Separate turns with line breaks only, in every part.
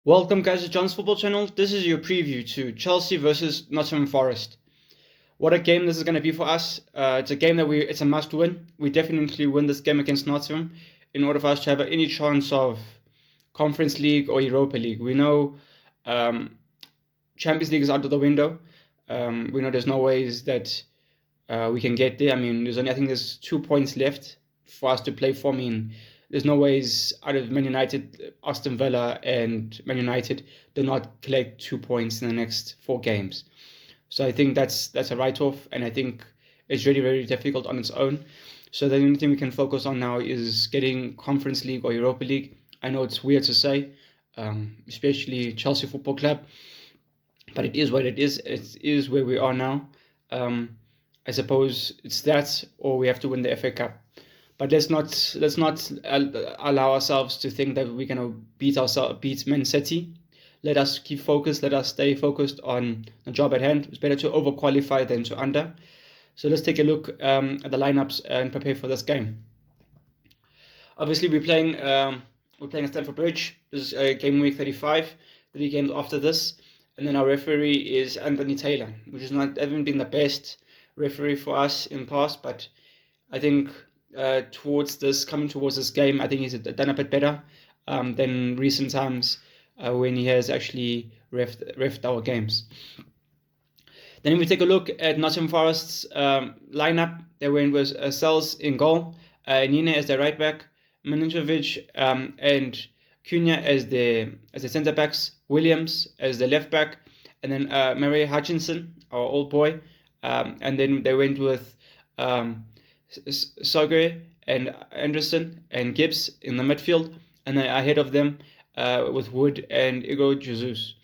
Welcome, guys, to John's Football Channel. This is your preview to Chelsea versus Nottingham Forest. What a game this is going to be for us. It's a game that it's a must win. We definitely win this game against Nottingham in order for us to have any chance of Conference League or Europa League. We know um, Champions League is out of the window. We know there's no ways that we can get there. I mean, I think there's 2 points left for us to play for. I mean, there's no ways out of Man United, Aston Villa, and Man United do not collect 2 points in the next 4 games. So I think that's a write-off, and I think it's really, very difficult on its own. So the only thing we can focus on now is getting Conference League or Europa League. I know it's weird to say, especially Chelsea Football Club, but it is what it is. It is where we are now. I suppose it's that, or we have to win the FA Cup. But let's not allow ourselves to think that we're gonna beat Man City. Let us keep focused. Let us stay focused on the job at hand. It's better to overqualify than to under. So let's take a look at the lineups and prepare for this game. Obviously, we're playing at Stamford Bridge. This is game week 35. 3 games after this, and then our referee is Anthony Taylor, which has not even been the best referee for us in past, but I think coming towards this game, I think he's done a bit better than recent times when he has actually refed our games. Then we take a look at Nottingham Forest's lineup. They went with Sells in goal, Nina as the right back, Milinkovic and Cunha as the centre backs, Williams as the left back, and then Murray Hutchinson, our old boy, and then they went with Sogre and Anderson and Gibbs in the midfield, and then ahead of them with Wood and Igor Jesus.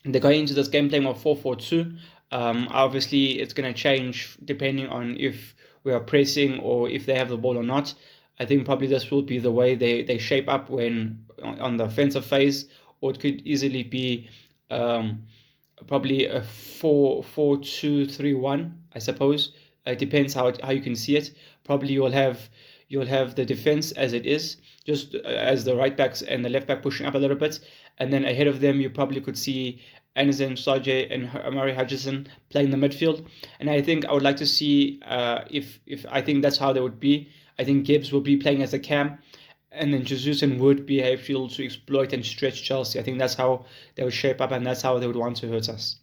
They're going into this game playing a 4-4-2. Obviously, it's going to change depending on if we are pressing or if they have the ball or not. I think probably this will be the way they shape up when on the offensive phase, or it could easily be probably a 4-4-2-3-1, I suppose. It depends how you can see it. Probably you'll have the defense as it is, just as the right backs and the left back pushing up a little bit, and then ahead of them you probably could see Anderson, Sajay, and Murray Hutchinson playing the midfield. And I think I would like to see if I think that's how they would be. I think Gibbs will be playing as a cam, and then Jesus and Wood be able to exploit and stretch Chelsea. I think that's how they would shape up, and that's how they would want to hurt us.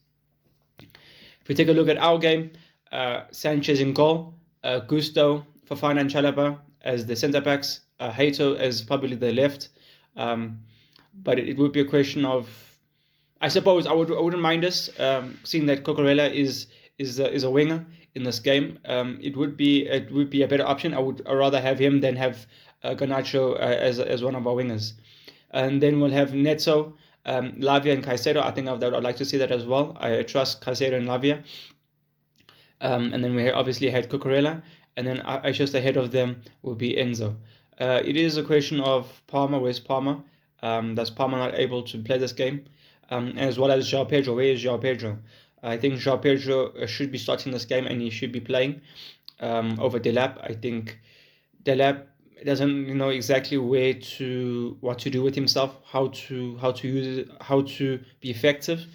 If we take a look at our game, Sanchez in goal, Gusto, Fofana and Chalaba as the centre backs, Hato as probably the left. But it would be a question of, I suppose I wouldn't mind us seeing that Cucurella is a winger in this game. It would be a better option. I'd rather have him than have Garnacho as one of our wingers. And then we'll have Neto, Lavia and Caicedo. I think I'd like to see that as well. I trust Caicedo and Lavia. And then we obviously had Cucurella, and then just ahead of them will be Enzo. It is a question of Palmer. Where's Palmer? Does Palmer not able to play this game? As well as João Pedro. Where is João Pedro? I think João Pedro should be starting this game, and he should be playing over Delap. I think Delap doesn't know exactly what to do with himself, how to use it, how to be effective,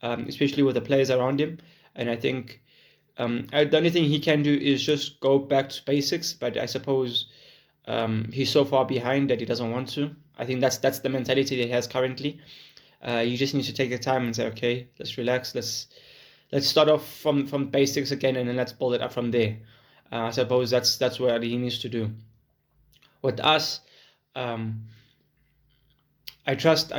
especially with the players around him. And I think the only thing he can do is just go back to basics. But I suppose he's so far behind that he doesn't want to. I think that's the mentality that he has currently. You just need to take the time and say, okay, let's relax, let's start off from basics again, and then let's build it up from there. I suppose that's what he needs to do. With us, I trust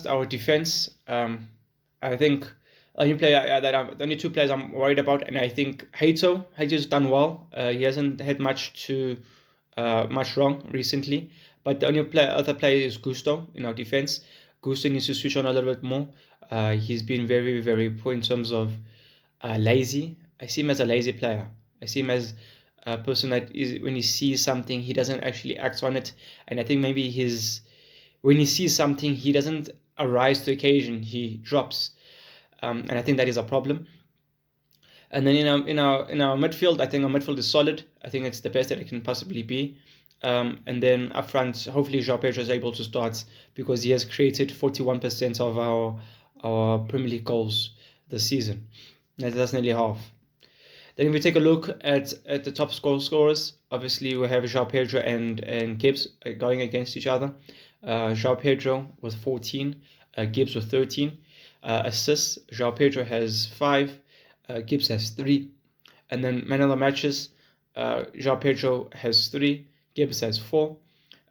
our defense. I think the only two players I'm worried about, and I think Hato's done well. He hasn't had much wrong recently, but the only other player is Gusto in our defense. Gusto needs to switch on a little bit more. He's been very, very poor in terms of lazy. I see him as a lazy player. I see him as a person that is, when he sees something, he doesn't actually act on it. And I think maybe when he sees something, he doesn't arise to the occasion. He drops, and I think that is a problem. And then in our midfield, I think our midfield is solid. I think it's the best that it can possibly be. And then up front, hopefully João Pedro is able to start because he has created 41% of our Premier League goals this season. That's nearly half. Then if we take a look at the top scorers, obviously we have João Pedro and Gibbs going against each other. João Pedro with 14, Gibbs with 13. Assists, João Pedro has 5, Gibbs has 3. And then man of the matches, João Pedro has 3, Gibbs has 4.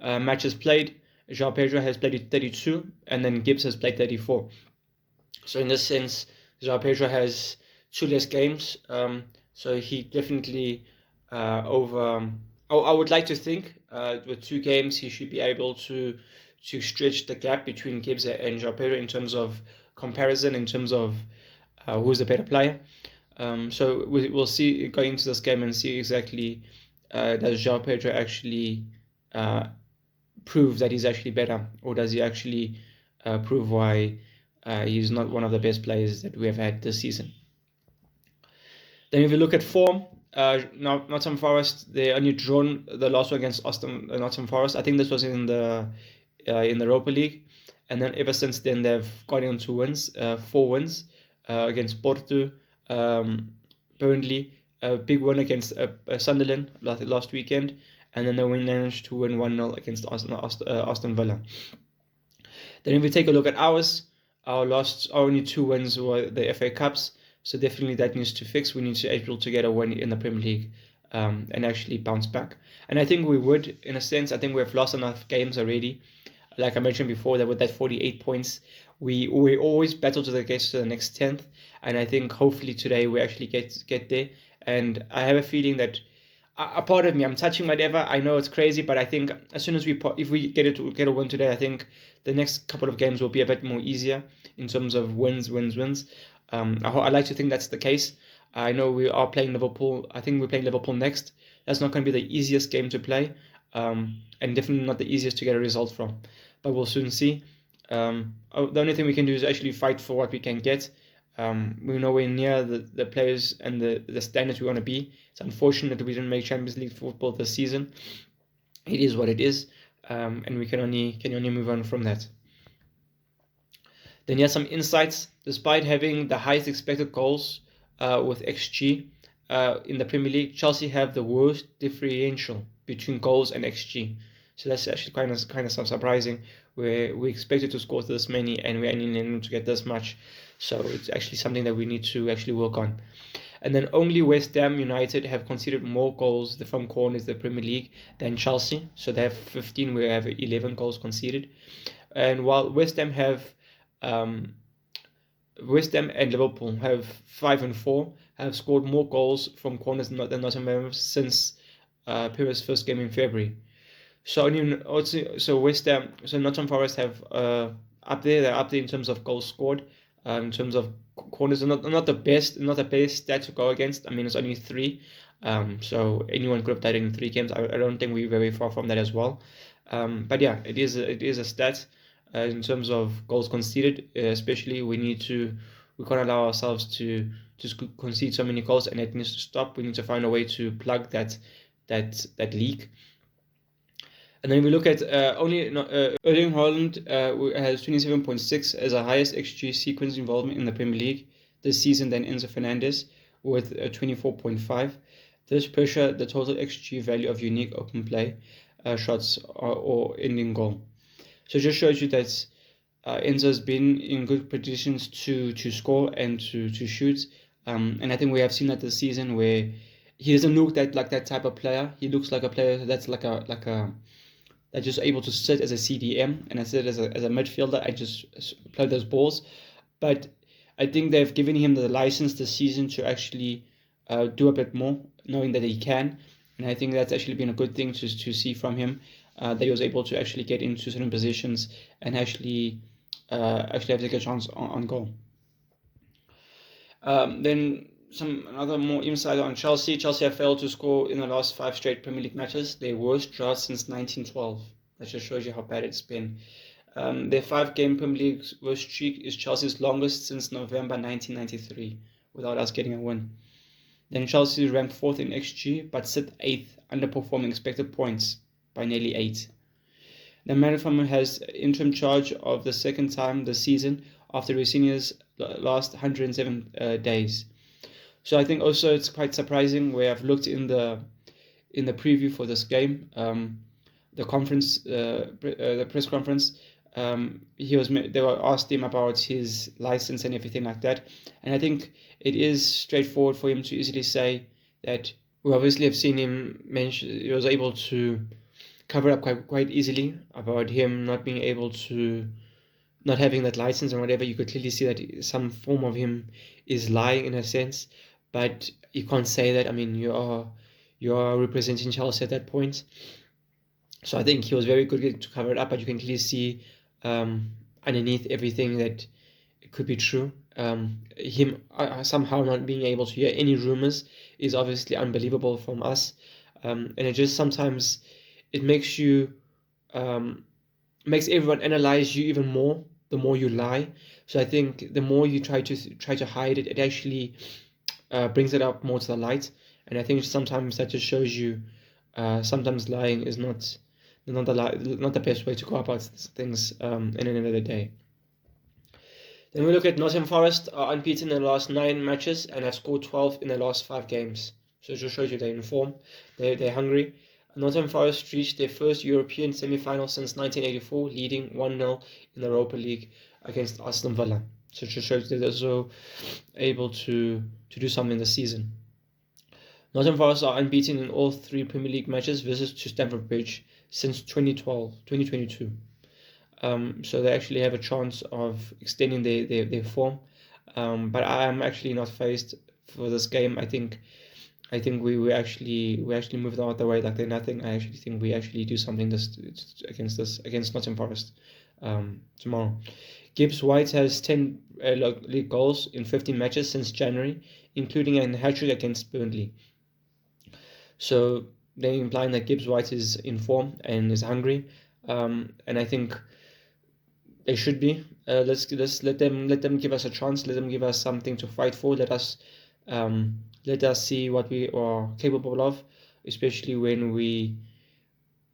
Matches played, João Pedro has played 32, and then Gibbs has played 34. So in this sense, João Pedro has 2 less games. So he definitely over. I would like to think with 2 games he should be able to stretch the gap between Gibbs and João Pedro in terms of comparison, in terms of who's the better player. So we'll see going into this game and see exactly does João Pedro actually prove that he's actually better, or does he actually prove why he's not one of the best players that we have had this season. Then if you look at form, Nottingham Forest, they only drawn the last one against Nottingham Forest. I think this was in the Europa League, and then ever since then they've gone on to wins, 4 wins against Porto, Burnley, a big win against Sunderland last weekend, and then they managed to win 1-0 against Aston Villa. Then if we take a look at ours, our only 2 wins were the FA Cups. So definitely that needs to fix. We need to be able to get a win in the Premier League and actually bounce back. And I think we would, in a sense. I think we've lost enough games already. Like I mentioned before, that with that 48 points, we always battle to get to the next 10th. And I think hopefully today we actually get there. And I have a feeling that a part of me, I'm touching whatever. I know it's crazy, but I think as soon as if we get a win today, I think the next couple of games will be a bit more easier in terms of wins. I like to think that's the case. I know we are playing Liverpool. I think we're playing Liverpool next. That's not going to be the easiest game to play, and definitely not the easiest to get a result from. But we'll soon see. The only thing we can do is actually fight for what we can get. We're nowhere near the players and the standards we want to be. It's unfortunate that we didn't make Champions League football this season. It is what it is, and we can only move on from that. Then here's some insights. Despite having the highest expected goals with XG in the Premier League, Chelsea have the worst differential between goals and XG. So that's actually kind of surprising. We expected to score this many, and we only needed to get this much. So it's actually something that we need to actually work on. And then only West Ham United have conceded more goals from corners in the Premier League than Chelsea. So they have 15, we have 11 goals conceded. And while West Ham and Liverpool have 5 and 4, have scored more goals from corners than Nottingham since Perez's first game in February. So West Ham, so Nottingham Forest have up there. They're up there in terms of goals scored. In terms of corners, not the best stat to go against. I mean, it's only 3. So anyone could have done it in 3 games. I don't think we're very far from that as well. But yeah, it is a stat. In terms of goals conceded, especially, we can't allow ourselves to just concede so many goals, and it needs to stop. We need to find a way to plug that leak. And then we look at Erling Haaland has 27.6 as the highest XG sequence involvement in the Premier League this season than Enzo Fernandez with 24.5. This pressure the total XG value of unique open play shots or ending goal. So it just shows you that Enzo's been in good positions to score and to shoot. And I think we have seen that this season where he doesn't look like that type of player. He looks like a player that's that's just able to sit as a CDM and sit as a midfielder and just play those balls. But I think they've given him the license this season to actually do a bit more, knowing that he can. And I think that's actually been a good thing to see from him. That he was able to actually get into certain positions and actually have to take a chance on goal. Then another more insight on Chelsea. Chelsea have failed to score in the last 5 straight Premier League matches. Their worst draw since 1912. That just shows you how bad it's been. Their 5-game Premier League worst streak is Chelsea's longest since November 1993, without us getting a win. Then Chelsea ranked 4th in XG, but sit 8th, underperforming expected points by nearly 8. The man has interim charge of the second time this season after Rosinha's last 107 days. So I think also it's quite surprising where I've looked in the preview for this game, the press conference. They were asked him about his license and everything like that, and I think it is straightforward for him to easily say that we obviously have seen him mention he was able to cover up quite easily about him not being able to not having that license and whatever. You could clearly see that some form of him is lying in a sense, but you can't say that. I mean, you are representing Chelsea at that point. So I think he was very good to cover it up, but you can clearly see underneath everything that it could be true. Him somehow not being able to hear any rumors is obviously unbelievable from us, and it just sometimes it makes you makes everyone analyze you even more the more you lie. So I think the more you try to hide it, it actually brings it up more to the light. And I think sometimes that just shows you sometimes lying is not the best way to go about things in the end of the day. Then we look at Nottingham Forest are unbeaten in the last 9 matches and have scored 12 in the last 5 games. So it just shows you they're in form. They're hungry. Nottingham Forest reached their first European semi-final since 1984, leading 1-0 in the Europa League against Aston Villa. So it just shows that they're also able to do something this season. Nottingham Forest are unbeaten in all 3 Premier League matches visits to Stamford Bridge since 2022. So they actually have a chance of extending their form. But I am actually not fazed for this game. I think we actually moved out the way like they're nothing. I actually think we actually do something against Nottingham Forest tomorrow. Gibbs White has 10 league goals in 15 matches since January, including a hat-trick against Burnley. So they're implying that Gibbs White is in form and is hungry, and I think they should be. Let's let them give us a chance. Let them give us something to fight for. Let us see what we are capable of, especially when we're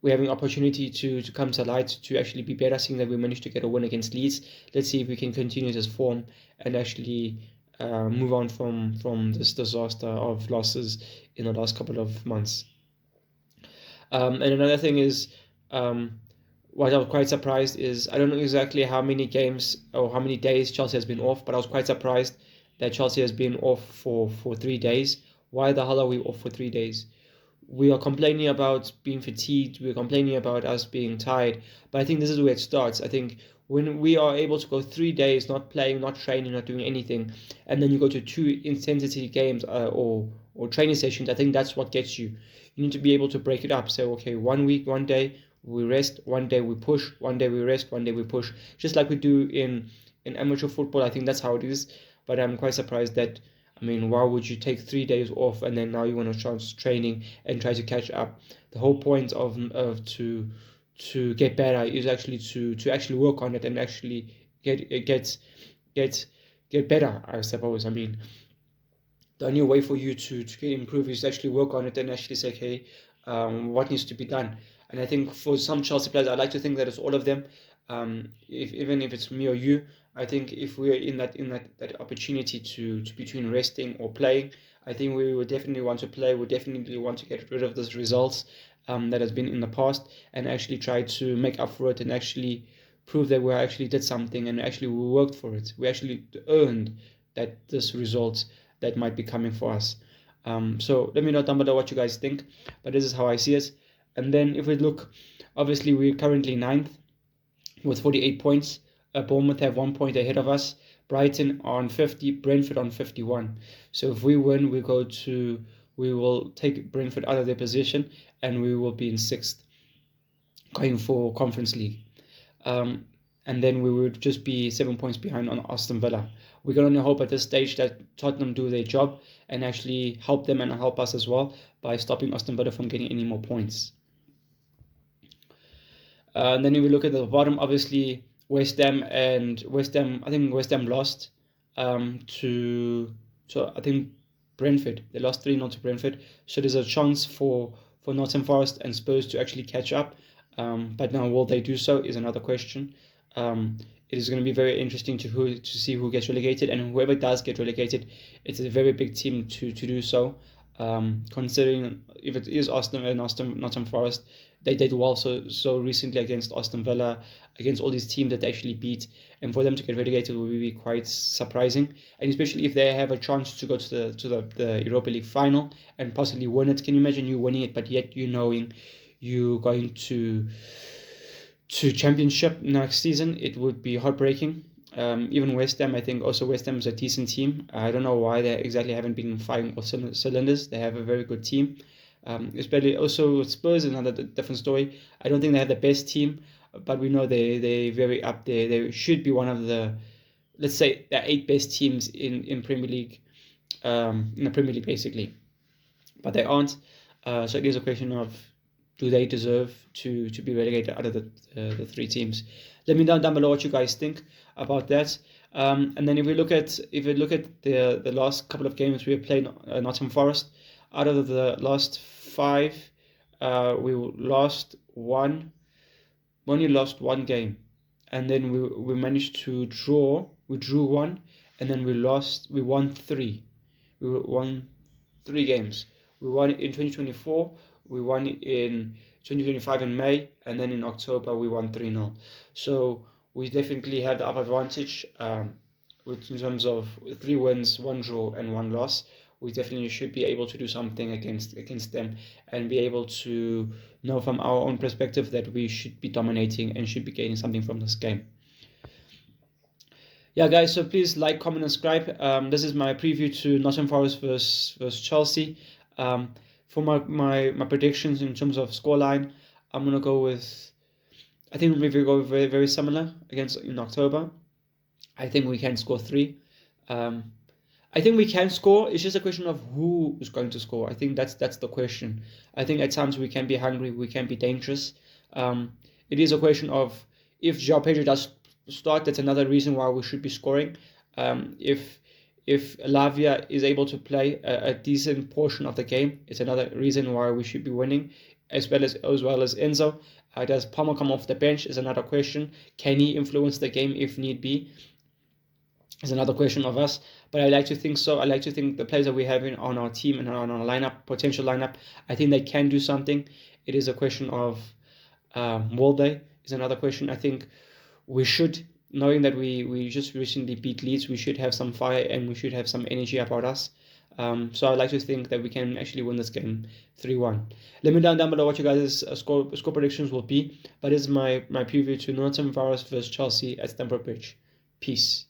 having opportunity to come to light, to actually be better, seeing that we managed to get a win against Leeds. Let's see if we can continue this form and actually move on from this disaster of losses in the last couple of months. And another thing is, what I was quite surprised is, I don't know exactly how many games or how many days Chelsea has been off, but I was quite surprised that Chelsea has been off for 3 days. Why the hell are we off for 3 days? We are complaining about being fatigued, we're complaining about us being tired, but I think this is where it starts. I think when we are able to go 3 days not playing, not training, not doing anything, and then you go to 2 intensity games or training sessions, I think that's what gets you. You need to be able to break it up. So, okay, 1 week, 1 day, we rest, 1 day we push, 1 day we rest, 1 day we push. Just like we do in amateur football, I think that's how it is. But I'm quite surprised that, I mean, why would you take 3 days off and then now you want to start training and try to catch up? The whole point of to get better is actually to actually work on it and actually get better, I suppose. I mean, the only way for you to improve is to actually work on it and actually say, okay, what needs to be done? And I think for some Chelsea players, I'd like to think that it's all of them. Even if it's me or you, I think if we're in that opportunity to between resting or playing, I think we would definitely want to play. We definitely want to get rid of those results that has been in the past and actually try to make up for it and actually prove that we actually did something and actually we worked for it. We actually earned this result that might be coming for us. So let me know down below what you guys think, but this is how I see it. And then if we look, obviously we're currently 9th with 48 points. Bournemouth have 1 point ahead of us. Brighton on 50, Brentford on 51. So if we win, we will take Brentford out of their position and we will be in 6th, going for Conference League. And then we would just be 7 points behind on Aston Villa. We can only hope at this stage that Tottenham do their job and actually help them and help us as well by stopping Aston Villa from getting any more points. And then if we look at the bottom, obviously West Ham, I think West Ham lost to I think Brentford. They lost 3-0 to Brentford. So there's a chance for for Nottingham Forest and Spurs to actually catch up. But now, will they do so is another question. It is going to be very interesting to see who gets relegated, and whoever does get relegated, it's a very big team to do so. Considering if it is Nottingham Forest, they did well so recently against Aston Villa, against all these teams that they actually beat, and for them to get relegated will be quite surprising, and especially if they have a chance to go to the Europa League final and possibly win it. Can you imagine you winning it, but yet you knowing you're going to Championship next season? It would be heartbreaking. Even West Ham, I think also West Ham is a decent team. I don't know why they exactly haven't been firing all cylinders. They have a very good team. Especially also Spurs is another different story. I don't think they have the best team, but we know they very up there. They should be one of the, let's say, the 8 best teams in Premier League, in the Premier League basically, but they aren't. So it is a question of, do they deserve to be relegated out of the 3 teams? Let me know down below what you guys think about that. And then if we look at the last couple of games we have played, Nottingham Forest, out of the last 5, we lost one. We only lost 1 game, and then we managed to draw. We drew 1, and then we won 3. We won 3 games. We won in 2024. We won in 2025 in May, and then in October we won 3-0. So we definitely had the upper advantage, in terms of 3 wins, 1 draw, and 1 loss. We definitely should be able to do something against them, and be able to know from our own perspective that we should be dominating and should be gaining something from this game. Yeah, guys, so please like, comment, and subscribe. This is my preview to Nottingham Forest versus Chelsea. For my predictions in terms of scoreline, I'm going to go with, I think maybe go very, very similar against in October. I think we can score 3. I think we can score. It's just a question of who is going to score. I think that's the question. I think at times we can be hungry, we can be dangerous. It is a question of, if João Pedro does start, that's another reason why we should be scoring. If Lavia is able to play a decent portion of the game, it's another reason why we should be winning, as well as Enzo. Does Palmer come off the bench is another question. Can he influence the game if need be? Is another question of us. But I like to think so. I like to think the players that we have on our team and on our lineup, potential lineup, I think they can do something. It is a question of, will they? Is another question. I think we should, knowing that we just recently beat Leeds, we should have some fire and we should have some energy about us. So I'd like to think that we can actually win this game 3-1. Let me know down below what you guys' score predictions will be. But this is my preview to Nottingham Forest versus Chelsea at Stamford Bridge. Peace.